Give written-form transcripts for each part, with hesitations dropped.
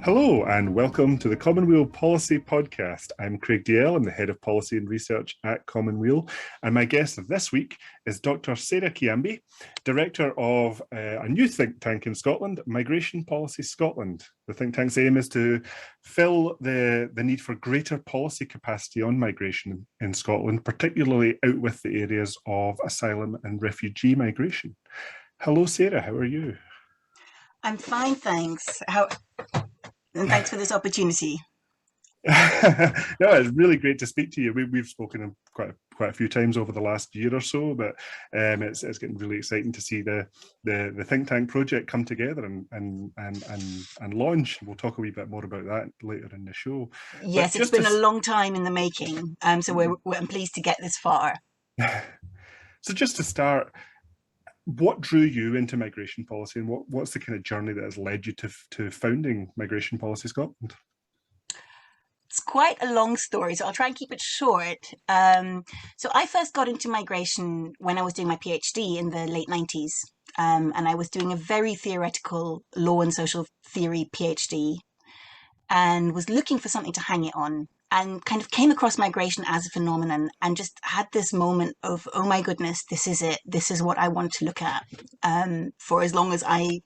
Hello and welcome to the Common Weal Policy Podcast. I'm Craig DL, I'm the Head of Policy and Research at Common Weal, and my guest this week is Dr. Sarah Kyambi, Director of a new think tank in Scotland, Migration Policy Scotland. The think tank's aim is to fill the need for greater policy capacity on migration in Scotland, particularly out with the areas of asylum and refugee migration. Hello Sarah, how are you? I'm fine, thanks. And thanks for this opportunity. No, it's really great to speak to you. We've spoken quite a few times over the last year or so, but it's getting really exciting to see the think tank project come together and launch. We'll talk a wee bit more about that later in the show. Yes, it's been a long time in the making, so I'm pleased to get this far. So just to start, what drew you into migration policy, and what's the kind of journey that has led you to founding Migration Policy Scotland? It's quite a long story, so I'll try and keep it short. So I first got into migration when I was doing my PhD in the late 90s, and I was doing a very theoretical law and social theory PhD, and was looking for something to hang it on, and kind of came across migration as a phenomenon and just had this moment of, oh my goodness, this is it. This is what I want to look at for as long as and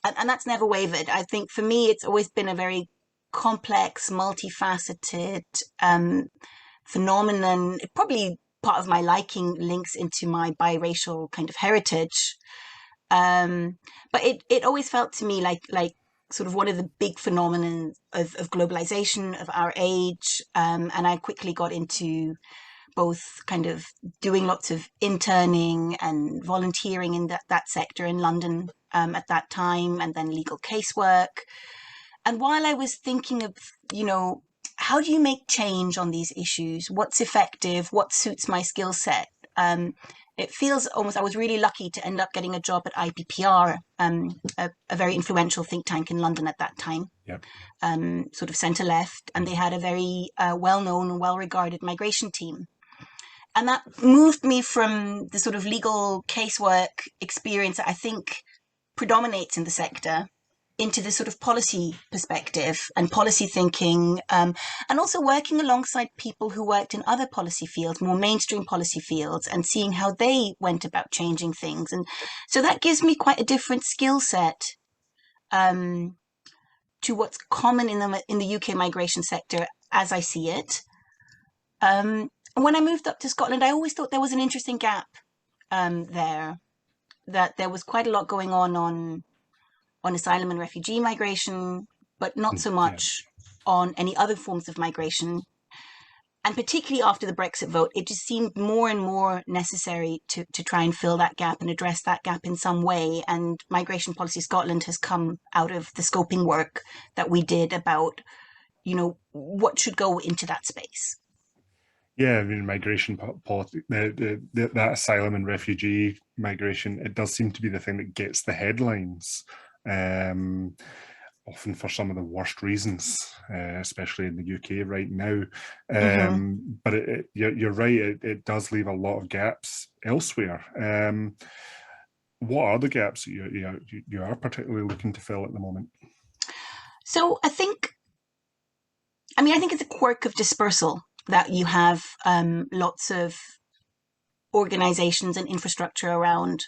that's never wavered. I think for me, it's always been a very complex, multifaceted phenomenon. Probably part of my liking links into my biracial kind of heritage. But it always felt to me like sort of one of the big phenomena of globalization of our age. And I quickly got into both kind of doing lots of interning and volunteering in that sector in London at that time, and then legal casework. And while I was thinking of, how do you make change on these issues? What's effective? What suits my skill set? It feels almost, I was really lucky to end up getting a job at IPPR, a very influential think tank in London at that time, Yep. Sort of centre-left, and they had a very well-known and well-regarded migration team. And that moved me from the sort of legal casework experience that I think predominates in the sector into this sort of policy perspective and policy thinking, and also working alongside people who worked in other policy fields, more mainstream policy fields, and seeing how they went about changing things. And so that gives me quite a different skill set to what's common in the UK migration sector as I see it. And when I moved up to Scotland, I always thought there was an interesting gap there, that there was quite a lot going on asylum and refugee migration, but not so much on any other forms of migration. And particularly after the Brexit vote, it just seemed more and more necessary to try and fill that gap and address that gap in some way. And Migration Policy Scotland has come out of the scoping work that we did about, what should go into that space. Yeah, I mean, migration policy, that asylum and refugee migration, it does seem to be the thing that gets the headlines. Often for some of the worst reasons, especially in the UK right now. But you're right, it does leave a lot of gaps elsewhere. What are the gaps that you are particularly looking to fill at the moment? So I think it's a quirk of dispersal that you have lots of organisations and infrastructure around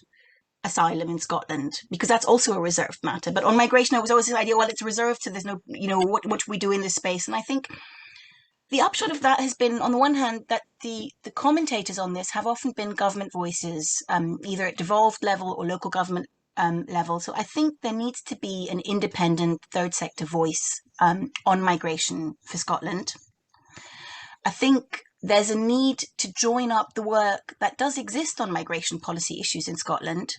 asylum in Scotland, because that's also a reserved matter. But on migration, there was always this idea, well, it's reserved, so there's no, what should we do in this space? And I think the upshot of that has been, on the one hand, that the commentators on this have often been government voices, either at devolved level or local government level. So I think there needs to be an independent third sector voice on migration for Scotland. I think there's a need to join up the work that does exist on migration policy issues in Scotland.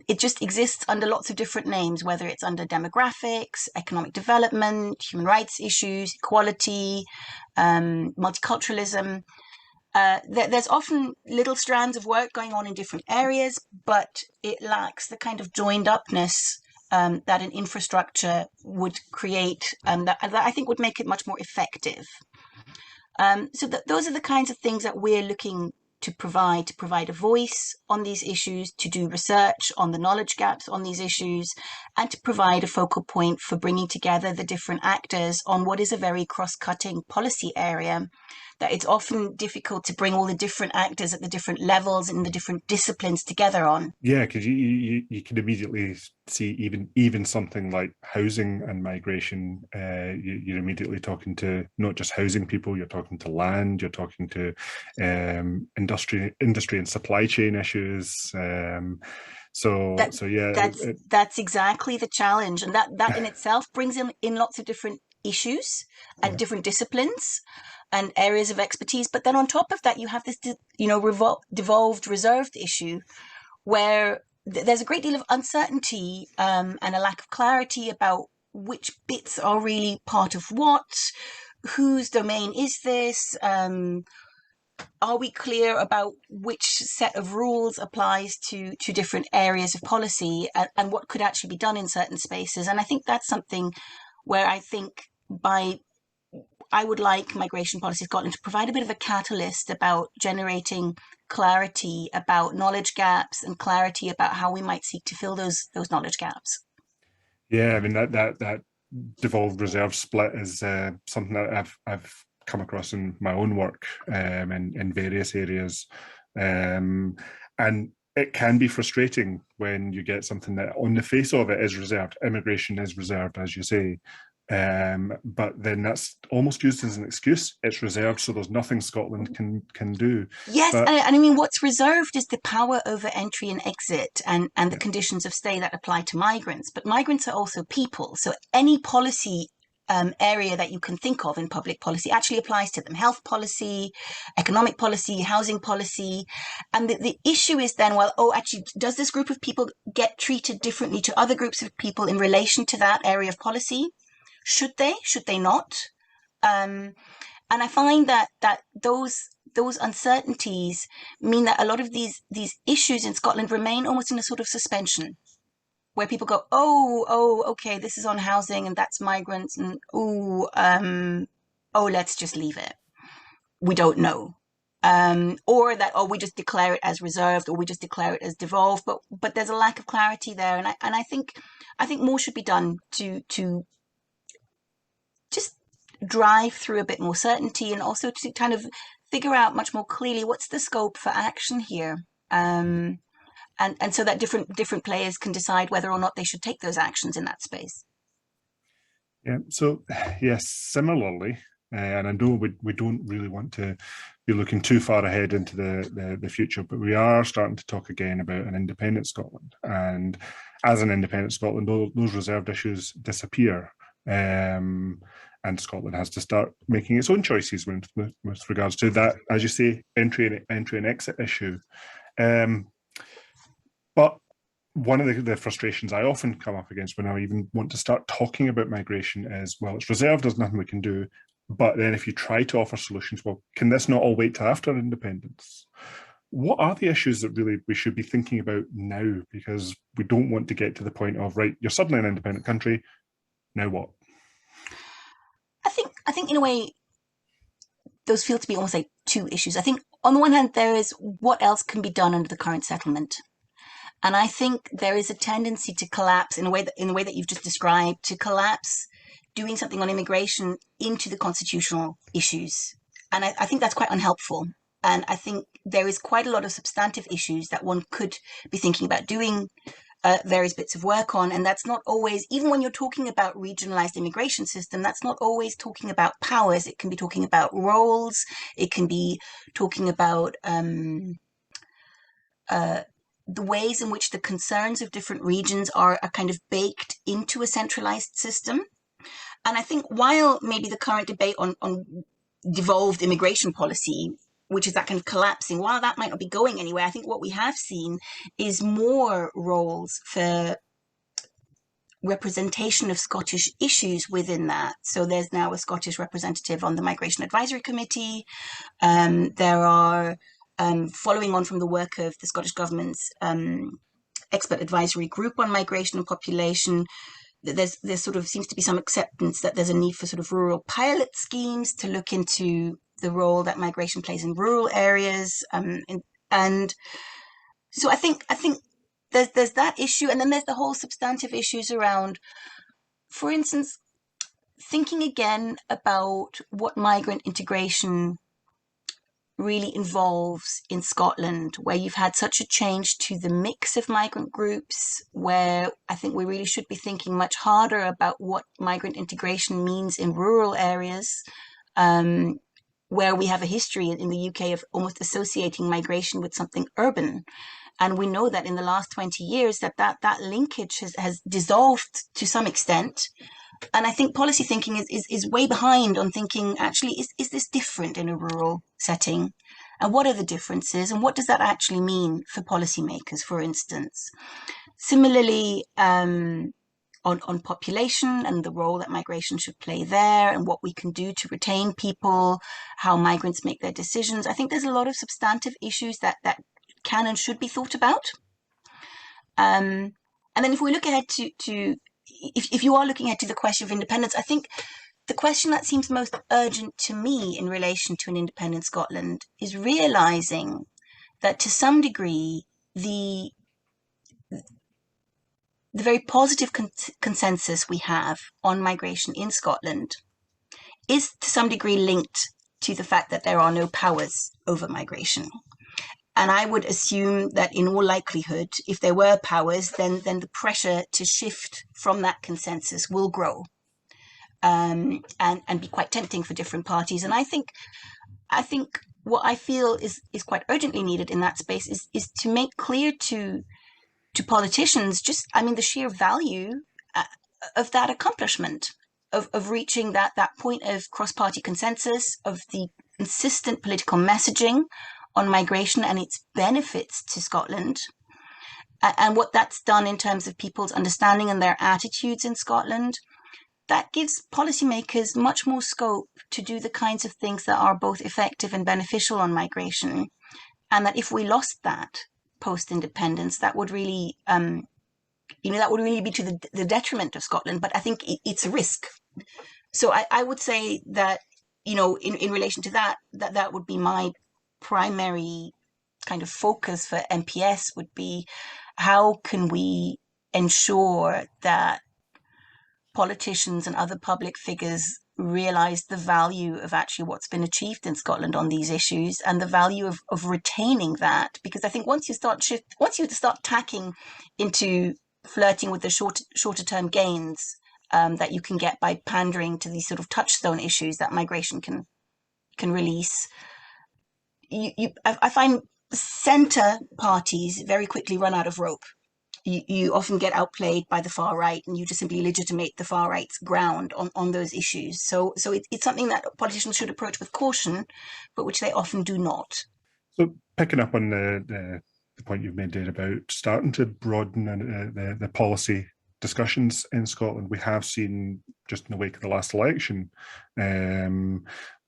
It just exists under lots of different names, whether it's under demographics, economic development, human rights issues, equality, multiculturalism. There's often little strands of work going on in different areas, but it lacks the kind of joined upness that an infrastructure would create, that I think would make it much more effective. So those are the kinds of things that we're looking to provide a voice on these issues, to do research on the knowledge gaps on these issues, and to provide a focal point for bringing together the different actors on what is a very cross-cutting policy area, that it's often difficult to bring all the different actors at the different levels and the different disciplines together on. Yeah, because you can immediately see even something like housing and migration. You're immediately talking to not just housing people. You're talking to land. You're talking to industry and supply chain issues. That's exactly the challenge, and that in itself brings in lots of different issues and different disciplines and areas of expertise. But then on top of that, you have this, devolved, reserved issue where there's a great deal of uncertainty and a lack of clarity about which bits are really part of what, whose domain is this, are we clear about which set of rules applies to different areas of policy, and what could actually be done in certain spaces. And I think that's something where I would like Migration Policy Scotland to provide a bit of a catalyst about generating clarity about knowledge gaps and clarity about how we might seek to fill those knowledge gaps. Yeah, I mean that devolved reserve split is something that I've come across in my own work in various areas, and it can be frustrating when you get something that on the face of it is reserved. Immigration is reserved, as you say. But then that's almost used as an excuse. It's reserved, so there's nothing Scotland can do. Yes, and I mean, what's reserved is the power over entry and exit and the conditions of stay that apply to migrants. But migrants are also people. So any policy area that you can think of in public policy actually applies to them. Health policy, economic policy, housing policy. And the issue is then, actually, does this group of people get treated differently to other groups of people in relation to that area of policy? Should they not? And I find that those uncertainties mean that a lot of these issues in Scotland remain almost in a sort of suspension, where people go, okay, this is on housing and that's migrants, and let's just leave it. We don't know. Or that, we just declare it as reserved, or we just declare it as devolved. But there's a lack of clarity there, and I think more should be done to just drive through a bit more certainty, and also to kind of figure out much more clearly what's the scope for action here, and so that different players can decide whether or not they should take those actions in that space. Yeah. So yes, similarly, and I know we don't really want to be looking too far ahead into the future, but we are starting to talk again about an independent Scotland, and as an independent Scotland, those reserved issues disappear. And Scotland has to start making its own choices with regards to that, as you say, entry and exit issue. But one of the frustrations I often come up against when I even want to start talking about migration is, it's reserved, there's nothing we can do. But then if you try to offer solutions, can this not all wait till after independence? What are the issues that really we should be thinking about now? Because we don't want to get to the point of, right, you're suddenly an independent country, now what? I think in a way, those feel to be almost like two issues. I think on the one hand, there is what else can be done under the current settlement. And I think there is a tendency to collapse in the way that you've just described, to collapse doing something on immigration into the constitutional issues. And I think that's quite unhelpful. And I think there is quite a lot of substantive issues that one could be thinking about doing various bits of work on. And that's not always, even when you're talking about regionalized immigration system, that's not always talking about powers. It can be talking about roles. It can be talking about the ways in which the concerns of different regions are kind of baked into a centralized system. And I think while maybe the current debate on devolved immigration policy, which is that kind of collapsing, while that might not be going anywhere, I think what we have seen is more roles for representation of Scottish issues within that. So there's now a Scottish representative on the Migration Advisory Committee. There are, following on from the work of the Scottish Government's expert advisory group on migration and population, there's sort of seems to be some acceptance that there's a need for sort of rural pilot schemes to look into the role that migration plays in rural areas, and so I think there's that issue, and then there's the whole substantive issues around, for instance, thinking again about what migrant integration really involves in Scotland, where you've had such a change to the mix of migrant groups, where I think we really should be thinking much harder about what migrant integration means in rural areas, where we have a history in the UK of almost associating migration with something urban. And we know that in the last 20 years that linkage has dissolved to some extent. And I think policy thinking is way behind on thinking, actually, is this different in a rural setting? And what are the differences? And what does that actually mean for policymakers, for instance? Similarly, on population and the role that migration should play there, and what we can do to retain people, how migrants make their decisions. I think there's a lot of substantive issues that can and should be thought about. And then if we look ahead to if you are looking ahead to the question of independence, I think the question that seems most urgent to me in relation to an independent Scotland is realising that to some degree the very positive consensus we have on migration in Scotland is to some degree linked to the fact that there are no powers over migration. And I would assume that in all likelihood, if there were powers, then the pressure to shift from that consensus will grow, and be quite tempting for different parties. And I think what I feel is quite urgently needed in that space is to make clear to politicians the sheer value of that accomplishment, of reaching that point of cross-party consensus, of the consistent political messaging on migration and its benefits to Scotland, and what that's done in terms of people's understanding and their attitudes in Scotland. That gives policymakers much more scope to do the kinds of things that are both effective and beneficial on migration. And that if we lost that post-independence, that would really, be to the detriment of Scotland. But I think it's a risk. So I would say that, in relation to that would be my primary kind of focus for MPS, would be how can we ensure that politicians and other public figures realise the value of actually what's been achieved in Scotland on these issues, and the value of retaining that. Because I think once you start tacking into flirting with the shorter term gains that you can get by pandering to these sort of touchstone issues that migration can release, I find centre parties very quickly run out of rope. You often get outplayed by the far right, and you just simply legitimate the far right's ground on those issues. So it's something that politicians should approach with caution, but which they often do not. So picking up on the point you've made there about starting to broaden the policy discussions in Scotland, we have seen just in the wake of the last election,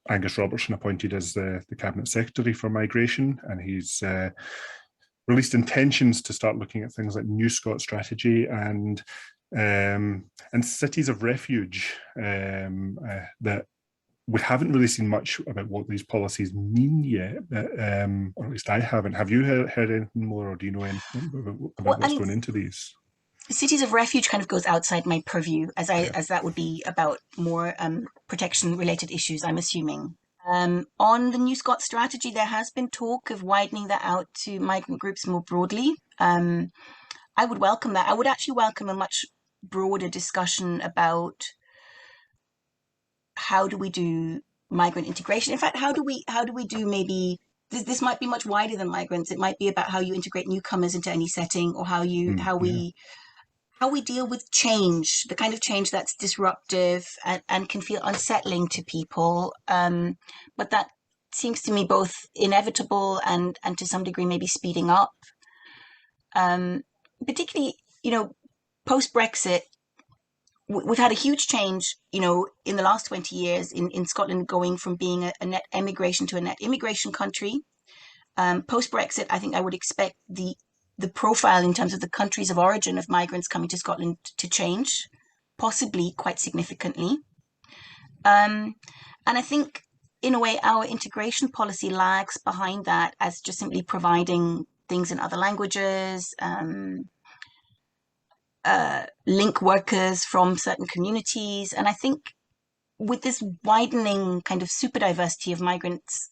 Angus Robertson appointed as the Cabinet Secretary for Migration, and he's released intentions to start looking at things like New Scots strategy and cities of refuge, that we haven't really seen much about what these policies mean yet, or at least I haven't. Have you heard anything more, or do you know anything about what's going into these? Cities of refuge kind of goes outside my purview, as that would be about more protection-related issues, I'm assuming. On the New Scots strategy, there has been talk of widening that out to migrant groups more broadly. I would welcome that. I would actually welcome a much broader discussion about how do we do migrant integration. In fact, how do we do maybe this might be much wider than migrants. It might be about how you integrate newcomers into any setting, or how we deal with change, the kind of change that's disruptive and can feel unsettling to people. But that seems to me both inevitable and to some degree maybe speeding up. Particularly, post-Brexit, we've had a huge change, in the last 20 years in Scotland, going from being a net emigration to a net immigration country. Post-Brexit, I think I would expect the profile in terms of the countries of origin of migrants coming to Scotland to change, possibly quite significantly. And I think in a way, our integration policy lags behind that as just simply providing things in other languages, link workers from certain communities. And I think with this widening kind of super diversity of migrants,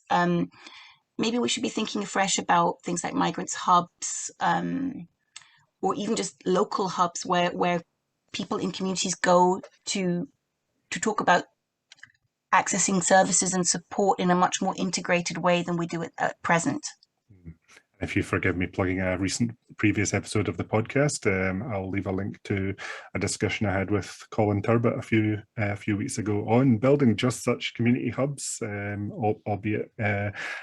maybe we should be thinking afresh about things like migrants hubs, or even just local hubs where people in communities go to talk about accessing services and support in a much more integrated way than we do at present. If you forgive me plugging a previous episode of the podcast, I'll leave a link to a discussion I had with Colin Turbett a few weeks ago on building just such community hubs, albeit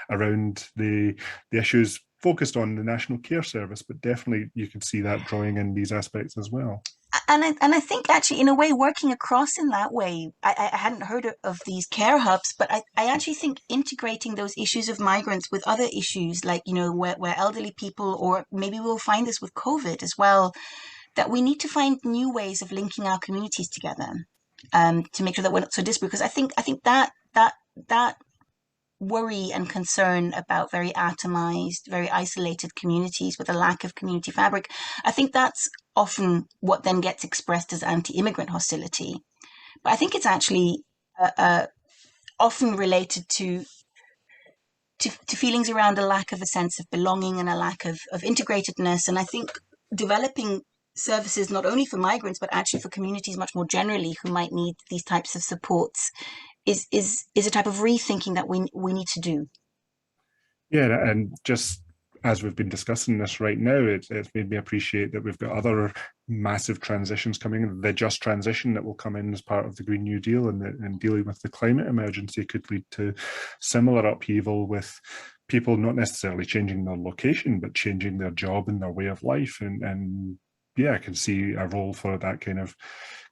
around the issues focused on the National Care Service, but definitely you can see that drawing in these aspects as well. And I think actually, in a way, working across in that way, I hadn't heard of these care hubs, but I actually think integrating those issues of migrants with other issues, like, where elderly people, or maybe we'll find this with COVID as well, that we need to find new ways of linking our communities together, to make sure that we're not so disparate. Because I think that worry and concern about very atomized, very isolated communities with a lack of community fabric, I think that's often what then gets expressed as anti-immigrant hostility. But I think it's actually often related to feelings around a lack of a sense of belonging and a lack of integratedness. And I think developing services not only for migrants, but actually for communities much more generally who might need these types of supports is a type of rethinking that we need to do. Yeah, and just as we've been discussing this right now, it's made me appreciate that we've got other massive transitions coming. The just transition that will come in as part of the Green New Deal and dealing with the climate emergency could lead to similar upheaval with people not necessarily changing their location, but changing their job and their way of life. And yeah, I can see a role for that kind of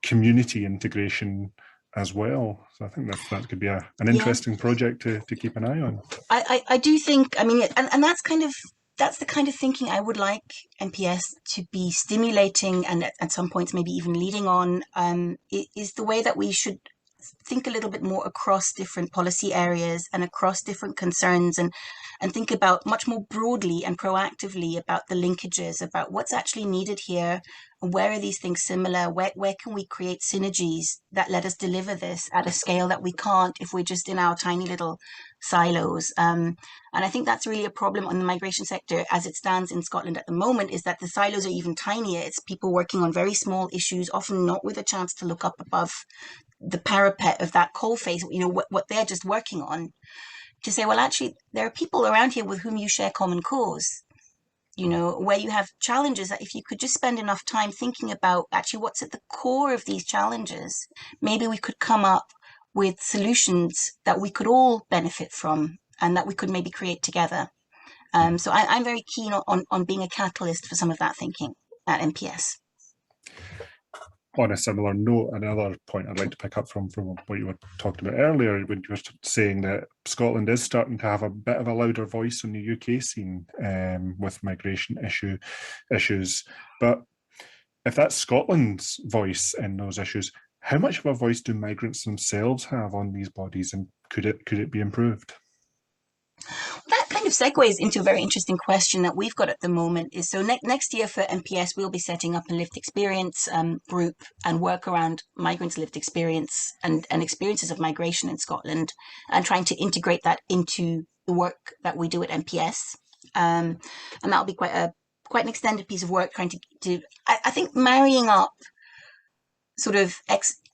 community integration as well. So I think that could be an interesting project to keep an eye on. I do think, I mean, and that's the kind of thinking I would like NPS to be stimulating, and at some points maybe even leading on, is the way that we should think a little bit more across different policy areas and across different concerns, and think about much more broadly and proactively about the linkages, about what's actually needed here, and where are these things similar, where can we create synergies that let us deliver this at a scale that we can't if we're just in our tiny little silos. And I think that's really a problem on the migration sector as it stands in Scotland at the moment, is that the silos are even tinier. It's people working on very small issues, often not with a chance to look up above the parapet of that coalface, what they're just working on, to say, well, actually, there are people around here with whom you share common cause, where you have challenges that if you could just spend enough time thinking about actually what's at the core of these challenges, maybe we could come up with solutions that we could all benefit from and that we could maybe create together. So I'm very keen on being a catalyst for some of that thinking at NPS. On a similar note, another point I'd like to pick up from what you were talking about earlier, when you were saying that Scotland is starting to have a bit of a louder voice on the UK scene with migration issues. But if that's Scotland's voice in those issues, how much of a voice do migrants themselves have on these bodies, and could it be improved? That kind of segues into a very interesting question that we've got at the moment. Is so next year for NPS, we'll be setting up a lived experience group and work around migrants' lived experience and experiences of migration in Scotland, and trying to integrate that into the work that we do at NPS. And that'll be quite an extended piece of work, trying to I think marrying up sort of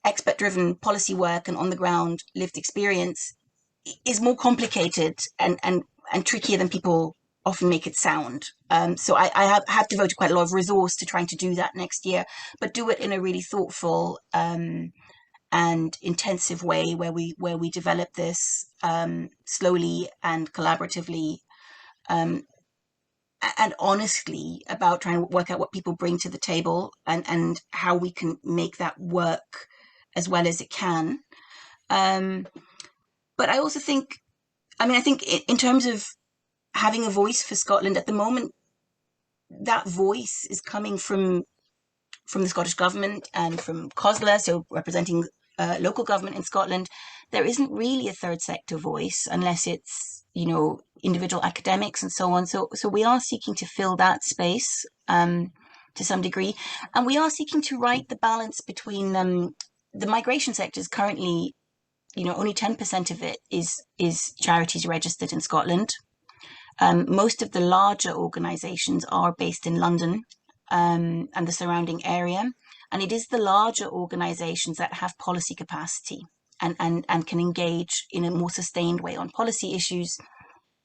expert-driven policy work and on-the-ground lived experience is more complicated and trickier than people often make it sound. So I have devoted quite a lot of resource to trying to do that next year, but do it in a really thoughtful and intensive way where we develop this slowly and collaboratively, and honestly, about trying to work out what people bring to the table and how we can make that work as well as it can. But I also think, I think in terms of having a voice for Scotland at the moment, that voice is coming from the Scottish Government and from COSLA, so representing local government in Scotland, there isn't really a third sector voice unless it's, individual academics and so on. So we are seeking to fill that space to some degree. And we are seeking to right the balance between the migration sector is currently, only 10% of it is charities registered in Scotland. Most of the larger organisations are based in London and the surrounding area. And it is the larger organisations that have policy capacity and can engage in a more sustained way on policy issues.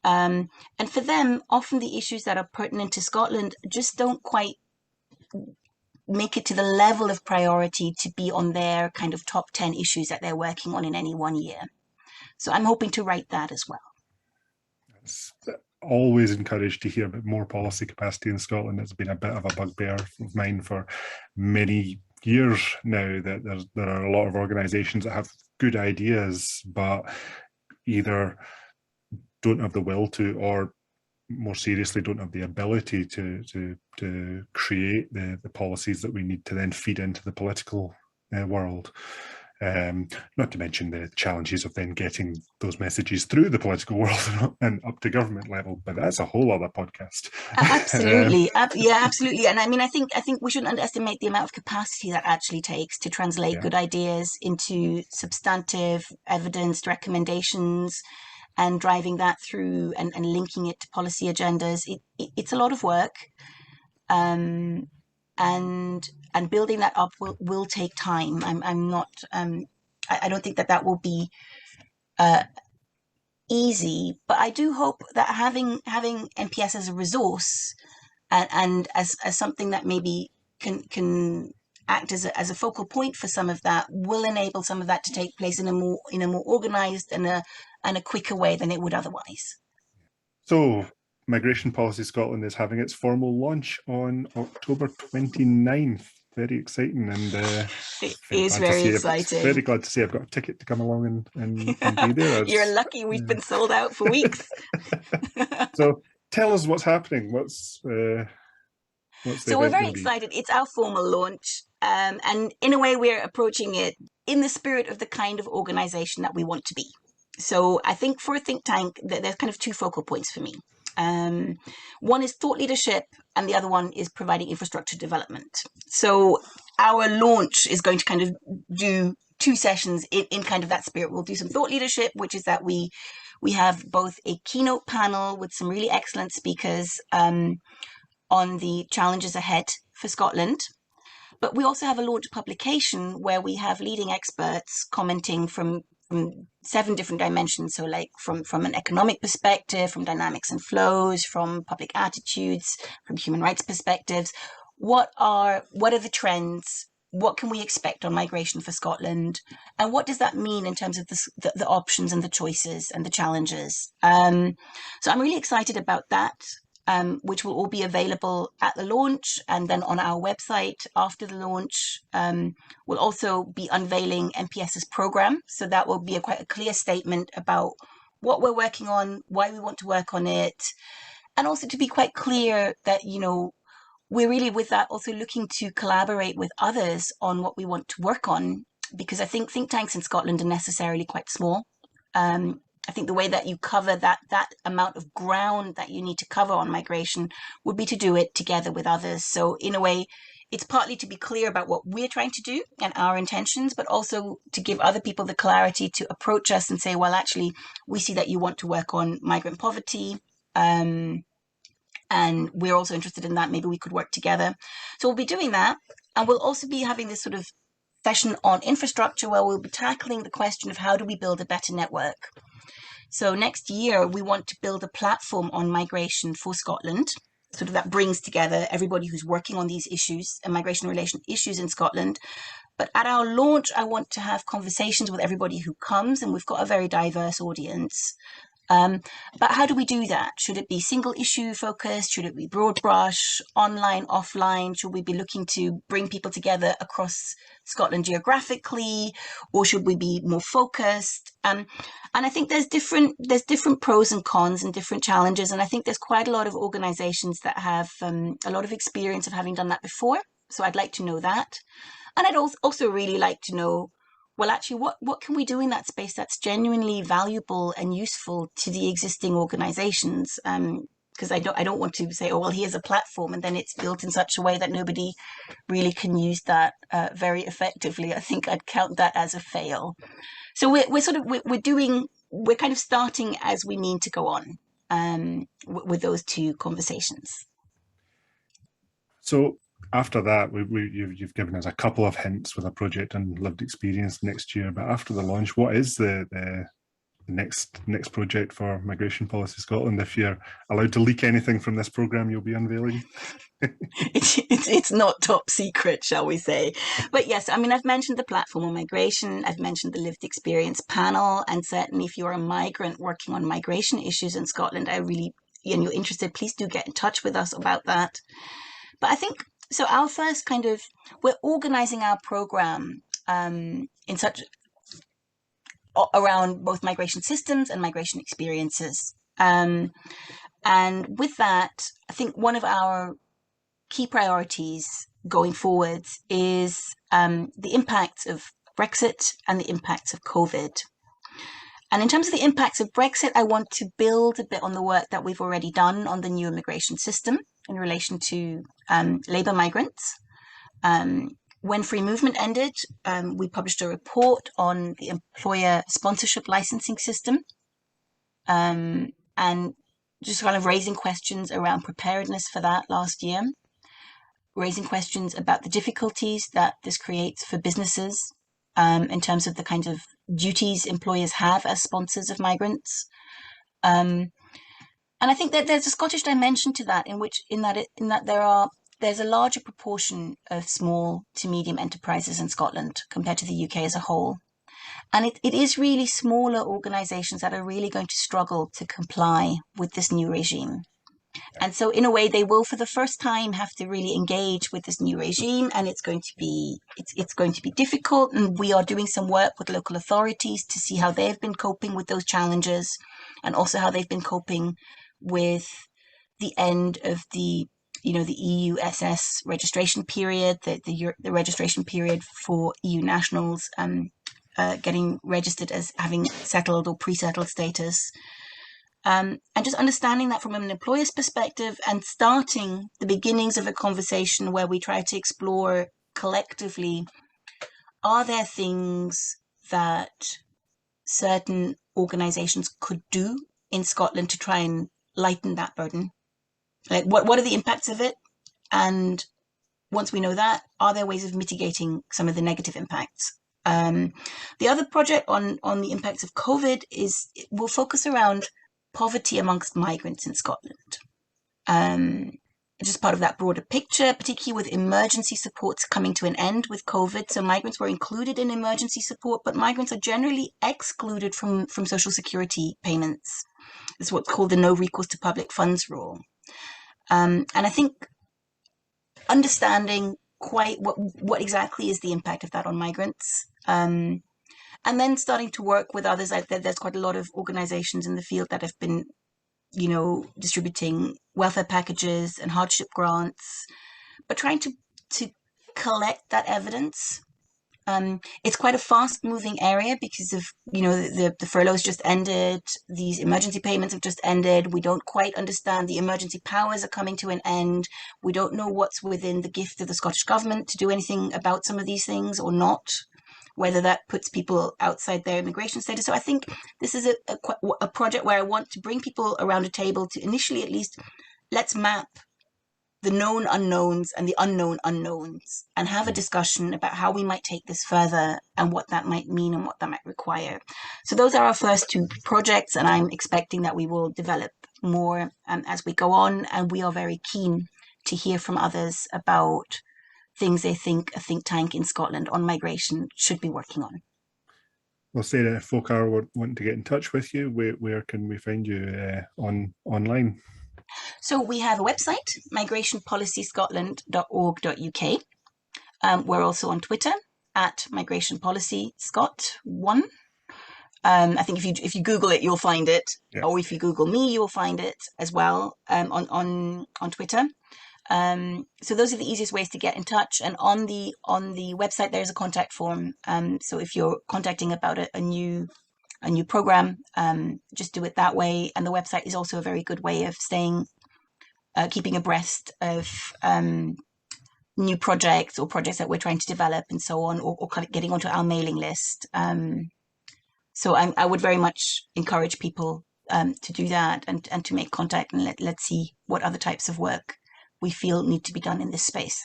And for them, often the issues that are pertinent to Scotland just don't quite make it to the level of priority to be on their kind of top 10 issues that they're working on in any one year. So I'm hoping to right that as well. It's always encouraged to hear about more policy capacity in Scotland. It's been a bit of a bugbear of mine for many years now, that there are a lot of organisations that have good ideas, but either don't have the will to, or more seriously, don't have the ability to create the policies that we need to then feed into the political world. Not to mention the challenges of then getting those messages through the political world and up to government level, but that's a whole other podcast. Absolutely. Absolutely. And I think we shouldn't underestimate the amount of capacity that actually takes to translate good ideas into substantive, evidenced recommendations and driving that through and linking it to policy agendas. It's a lot of work. And building that up will take time. I'm not. I don't think that will be easy. But I do hope that having NPS as a resource and as something that maybe can act as a focal point for some of that will enable some of that to take place in a more organised and a quicker way than it would otherwise. So, Migration Policy Scotland is having its formal launch on October 29th. Very exciting, and it is very exciting. Very glad to say I've got a ticket to come along and be there. You're lucky. We've been sold out for weeks. So tell us what's happening. What's so we're very excited. It's our formal launch, and in a way we're approaching it in the spirit of the kind of organisation that we want to be. So I think for a think tank, there's kind of two focal points for me. One is thought leadership and the other one is providing infrastructure development. So our launch is going to kind of do two sessions in kind of that spirit. We'll do some thought leadership, which is that we have both a keynote panel with some really excellent speakers on the challenges ahead for Scotland. But we also have a launch publication where we have leading experts commenting from 7 different dimensions. So like from an economic perspective, from dynamics and flows, from public attitudes, from human rights perspectives. What are the trends? What can we expect on migration for Scotland? And what does that mean in terms of the options and the choices and the challenges? So I'm really excited about that. Which will all be available at the launch and then on our website after the launch. We'll also be unveiling NPS's program. So that will be quite a clear statement about what we're working on, why we want to work on it, and also to be quite clear that, we're really with that also looking to collaborate with others on what we want to work on, because I think think tanks in Scotland are necessarily quite small. I think the way that you cover that amount of ground that you need to cover on migration would be to do it together with others. So in a way, it's partly to be clear about what we're trying to do and our intentions, but also to give other people the clarity to approach us and say, well, actually, we see that you want to work on migrant poverty. And we're also interested in that. Maybe we could work together. So we'll be doing that. And we'll also be having this sort of session on infrastructure where we'll be tackling the question of how do we build a better network. So next year, we want to build a platform on migration for Scotland, sort of that brings together everybody who's working on these issues and migration relation issues in Scotland. But at our launch, I want to have conversations with everybody who comes, and we've got a very diverse audience. But how do we do that? Should it be single issue focused? Should it be broad brush, online, offline? Should we be looking to bring people together across Scotland geographically, or should we be more focused? And I think there's different pros and cons and different challenges. And I think there's quite a lot of organizations that have a lot of experience of having done that before. So I'd like to know that. And I'd also really like to know well, actually, what can we do in that space that's genuinely valuable and useful to the existing organizations? Because I don't want to say, oh, well, here's a platform, and then it's built in such a way that nobody really can use that very effectively. I think I'd count that as a fail. So we're kind of starting as we mean to go on with those two conversations. So after that, you've given us a couple of hints with a project and lived experience next year. But after the launch, what is the next project for Migration Policy Scotland? If you're allowed to leak anything from this programme, you'll be unveiling. It's not top secret, shall we say. But yes, I mean, I've mentioned the platform on migration, I've mentioned the lived experience panel, and certainly if you're a migrant working on migration issues in Scotland, you're interested, please do get in touch with us about that. But I think, so our first we're organising our programme in such around both migration systems and migration experiences. And with that, I think one of our key priorities going forward is the impacts of Brexit and the impacts of COVID. And in terms of the impacts of Brexit, I want to build a bit on the work that we've already done on the new immigration system in relation to labour migrants. When free movement ended, we published a report on the employer sponsorship licensing system, and just kind of raising questions around preparedness for that last year, raising questions about the difficulties that this creates for businesses in terms of the kinds of duties employers have as sponsors of migrants. And I think that there's a Scottish dimension to that, in that there's a larger proportion of small to medium enterprises in Scotland compared to the UK as a whole. And it is really smaller organisations that are really going to struggle to comply with this new regime. And so in a way, they will for the first time have to really engage with this new regime, and it's going to be difficult. And we are doing some work with local authorities to see how they've been coping with those challenges, and also how they've been coping with the end of the EU SS registration period, the registration period for EU nationals getting registered as having settled or pre-settled status. And just understanding that from an employer's perspective, and starting the beginnings of a conversation where we try to explore collectively, are there things that certain organisations could do in Scotland to try and lighten that burden? Like, what are the impacts of it? And once we know that, are there ways of mitigating some of the negative impacts? The other project on the impacts of COVID will focus around poverty amongst migrants in Scotland. Just part of that broader picture, particularly with emergency supports coming to an end with COVID. So migrants were included in emergency support, but migrants are generally excluded from social security payments. It's what's called the no recourse to public funds rule. And I think understanding quite what exactly is the impact of that on migrants, and then starting to work with others. There's quite a lot of organizations in the field that have been, distributing welfare packages and hardship grants, but trying to collect that evidence. It's quite a fast-moving area because of, the furloughs just ended, these emergency payments have just ended. We don't quite understand, the emergency powers are coming to an end. We don't know what's within the gift of the Scottish Government to do anything about some of these things or not, whether that puts people outside their immigration status. So I think this is a project where I want to bring people around a table to initially, at least, let's map the known unknowns and the unknown unknowns, and have a discussion about how we might take this further and what that might mean and what that might require. So those are our first two projects, and I'm expecting that we will develop more as we go on, and we are very keen to hear from others about things they think a think tank in Scotland on migration should be working on. Well, Sarah, if folk are wanting to get in touch with you, where can we find you online? So we have a website, migrationpolicyscotland.org.uk. We're also on Twitter at migrationpolicyscot1. I think if you Google it, you'll find it, or if you Google me, you'll find it as well on Twitter. So those are the easiest ways to get in touch. And on the website, there's a contact form. So if you're contacting about a new program, just do it that way. And the website is also a very good way of keeping abreast of new projects or projects that we're trying to develop and so on, or kind of getting onto our mailing list. So I would very much encourage people to do that and to make contact, and let's see what other types of work we feel need to be done in this space.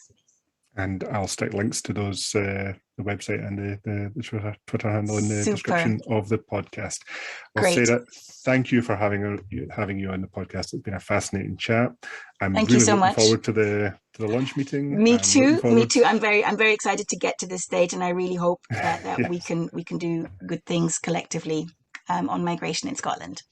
And I'll stick links to those, the website and the Twitter handle in the description of the podcast. Well, Great. Sarah, thank you for having you on the podcast. It's been a fascinating chat. Thank you so much. Forward to the lunch meeting. Me too. I'm very excited to get to this stage, and I really hope that yes, we can do good things collectively on migration in Scotland.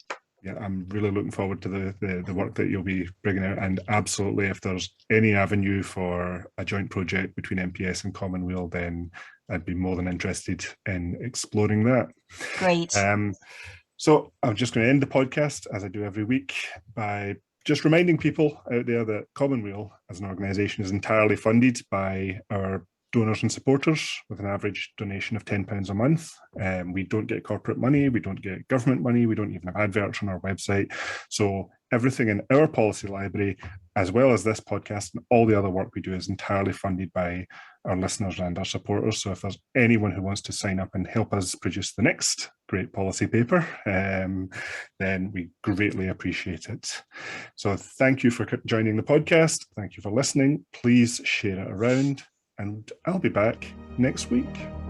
Yeah, I'm really looking forward to the work that you'll be bringing out, and absolutely, if there's any avenue for a joint project between MPS and Common Weal, then I'd be more than interested in exploring that. Great. So I'm just going to end the podcast, as I do every week, by just reminding people out there that Common Weal as an organisation is entirely funded by our donors and supporters, with an average donation of £10 a month. We don't get corporate money, we don't get government money, we don't even have adverts on our website. So everything in our policy library, as well as this podcast and all the other work we do, is entirely funded by our listeners and our supporters. So if there's anyone who wants to sign up and help us produce the next great policy paper, then we greatly appreciate it. So thank you for joining the podcast. Thank you for listening. Please share it around. And I'll be back next week.